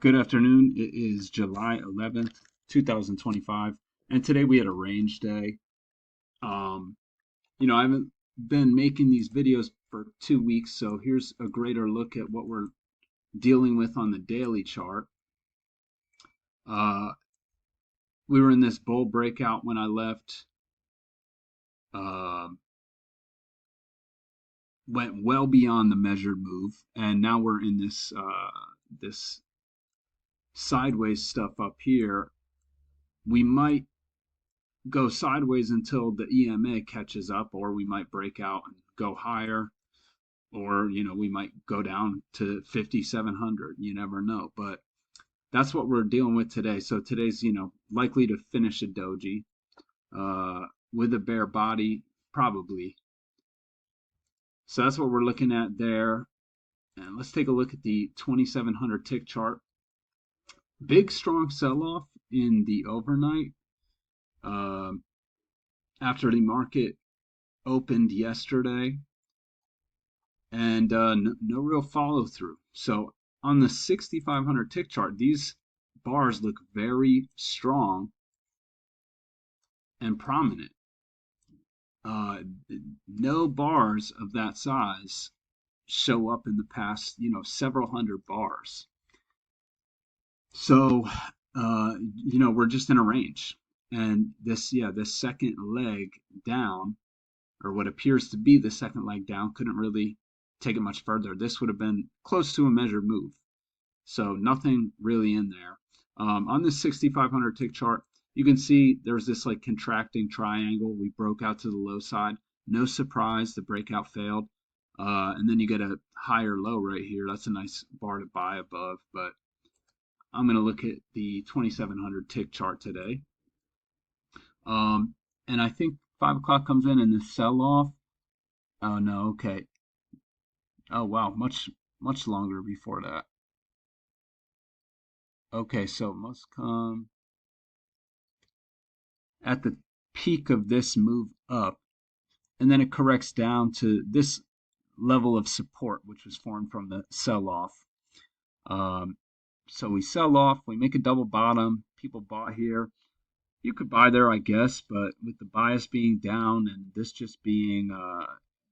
Good afternoon. It is July 11th, 2025, and today we had a range day. Um, I haven't been making these videos for 2 weeks, so here's a greater look at what we're dealing with on the daily chart. Uh, we were in this bull breakout when I left, uh, went well beyond the measured move, and now we're in this sideways stuff up here. We might go sideways until the EMA catches up, or we might break out and go higher, or we might go down to 5,700. You never know, but that's what we're dealing with today. So today's likely to finish a doji with a bear body probably. So that's what we're looking at there. And let's take a look at the 2700 tick chart. Big strong sell-off in the overnight. After the market opened yesterday, and no real follow through. So on the 6500 tick chart, these bars look very strong and prominent. No bars of that size show up in the past, several hundred bars. So, we're just in a range. And this second leg down, or what appears to be the second leg down, couldn't really take it much further. This would have been close to a measured move. So nothing really in there. On this 6500 tick chart, you can see there's this like contracting triangle. We broke out to the low side. No surprise, the breakout failed. And then you get a higher low right here. That's a nice bar to buy above. But I'm going to look at the 2700 tick chart today. And I think 5 o'clock comes in and the sell off. Oh, no. Okay. Oh, wow. Much longer before that. Okay, so it must come at the peak of this move up, and then it corrects down to this level of support, which was formed from the sell-off. So we sell off, we make a double bottom. People bought here. You could buy there, I guess, but with the bias being down and this just being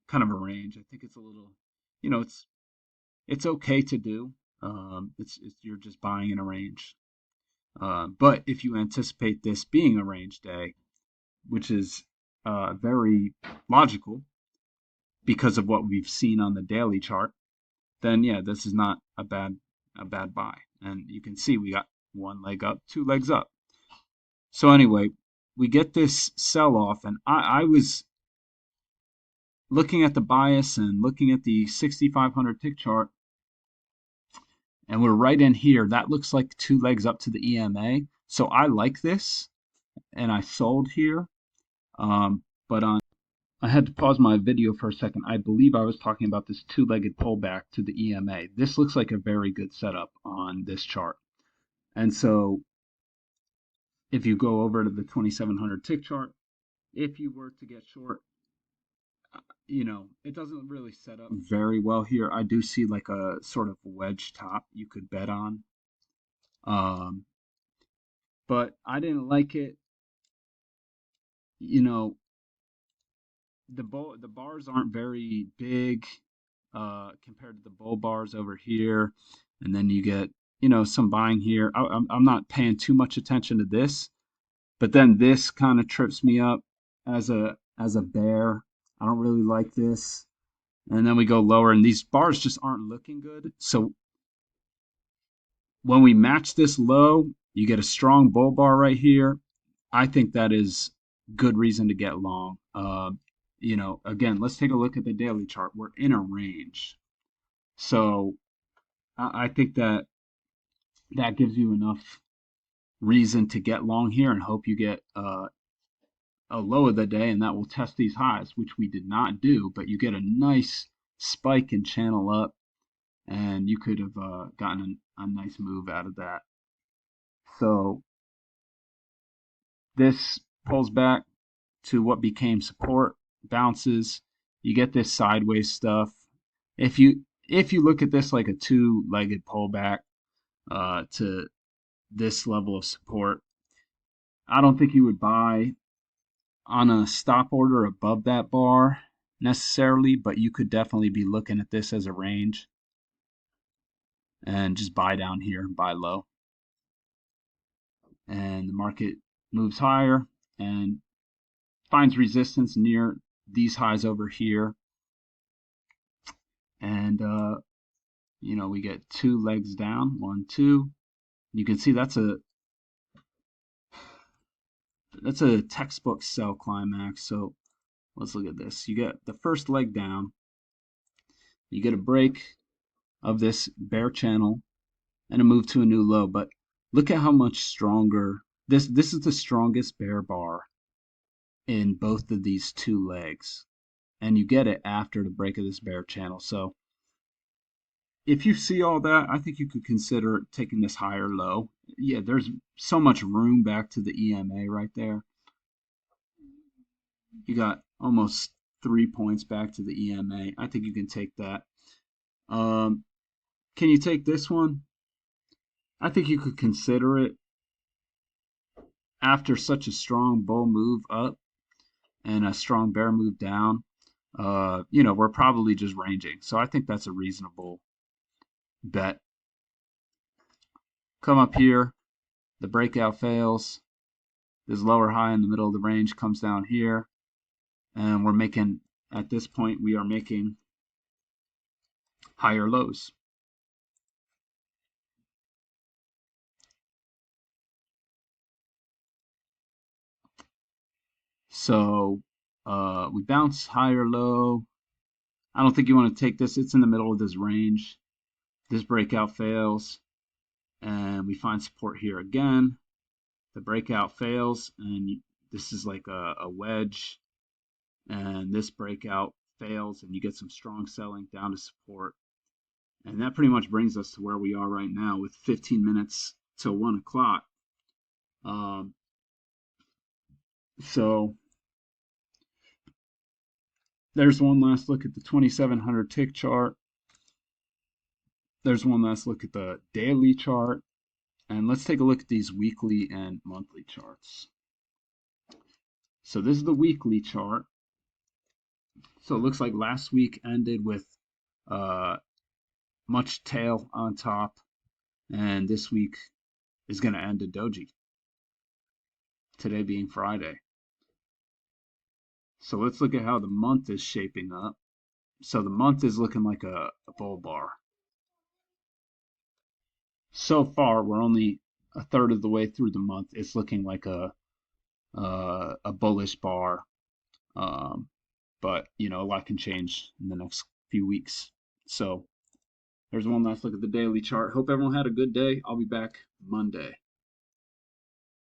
kind of a range, I think it's a little, it's okay to do. It's you're just buying in a range. But if you anticipate this being a range day, which is very logical because of what we've seen on the daily chart, then yeah, this is not a bad buy. And you can see we got one leg up, two legs up. So anyway, we get this sell off, and I was looking at the bias and looking at the 6500 tick chart, and we're right in here. That looks like two legs up to the EMA. So I like this, and I sold here. But I had to pause my video for a second. I believe I was talking about this two-legged pullback to the EMA. This looks like a very good setup on this chart. And so if you go over to the 2700 tick chart, if you were to get short, it doesn't really set up very well here. I do see like a sort of wedge top you could bet on. But I didn't like it. The bars aren't very big compared to the bull bars over here, and then you get some buying here. I'm not paying too much attention to this, but then this kind of trips me up as a bear. I don't really like this, and then we go lower, and these bars just aren't looking good. So when we match this low, you get a strong bull bar right here. I think that is good reason to get long. Again, let's take a look at the daily chart. We're in a range. So I think that gives you enough reason to get long here and hope you get a low of the day, and that will test these highs, which we did not do, but you get a nice spike and channel up, and you could have gotten a nice move out of that. So this pulls back to what became support, bounces, you get this sideways stuff. If you look at this like a two-legged pullback, to this level of support. I don't think you would buy on a stop order above that bar necessarily, but you could definitely be looking at this as a range and just buy down here, buy low. And the market moves higher and finds resistance near these highs over here. And, we get 2 legs down, 1, 2. You can see that's a textbook sell climax. So let's look at this. You get the first leg down. You get a break of this bear channel and a move to a new low. But look at how much stronger this is the strongest bear bar in both of these 2 legs. And you get it after the break of this bear channel. So if you see all that, I think you could consider taking this higher low. Yeah, there's so much room back to the EMA right there. You got almost 3 points back to the EMA. I think you can take that. Can you take this one? I think you could consider it after such a strong bull move up and a strong bear move down. We're probably just ranging. So I think that's a reasonable bet. Come up here, the breakout fails. This lower high in the middle of the range comes down here, and we're making, at this point, we are making higher lows. So we bounce higher low. I don't think you want to take this. It's in the middle of this range. This breakout fails, and we find support here again. The breakout fails, and this is like a wedge, and this breakout fails, and you get some strong selling down to support. And that pretty much brings us to where we are right now with 15 minutes till 1 o'clock. So there's one last look at the 2700 tick chart. There's one last look at the daily chart. And let's take a look at these weekly and monthly charts. So this is the weekly chart. So it looks like last week ended with much tail on top. And this week is going to end a doji. Today being Friday. So let's look at how the month is shaping up. So the month is looking like a bull bar. So far, we're only a third of the way through the month. It's looking like a bullish bar. But a lot can change in the next few weeks. So there's one last look at the daily chart. Hope everyone had a good day. I'll be back Monday.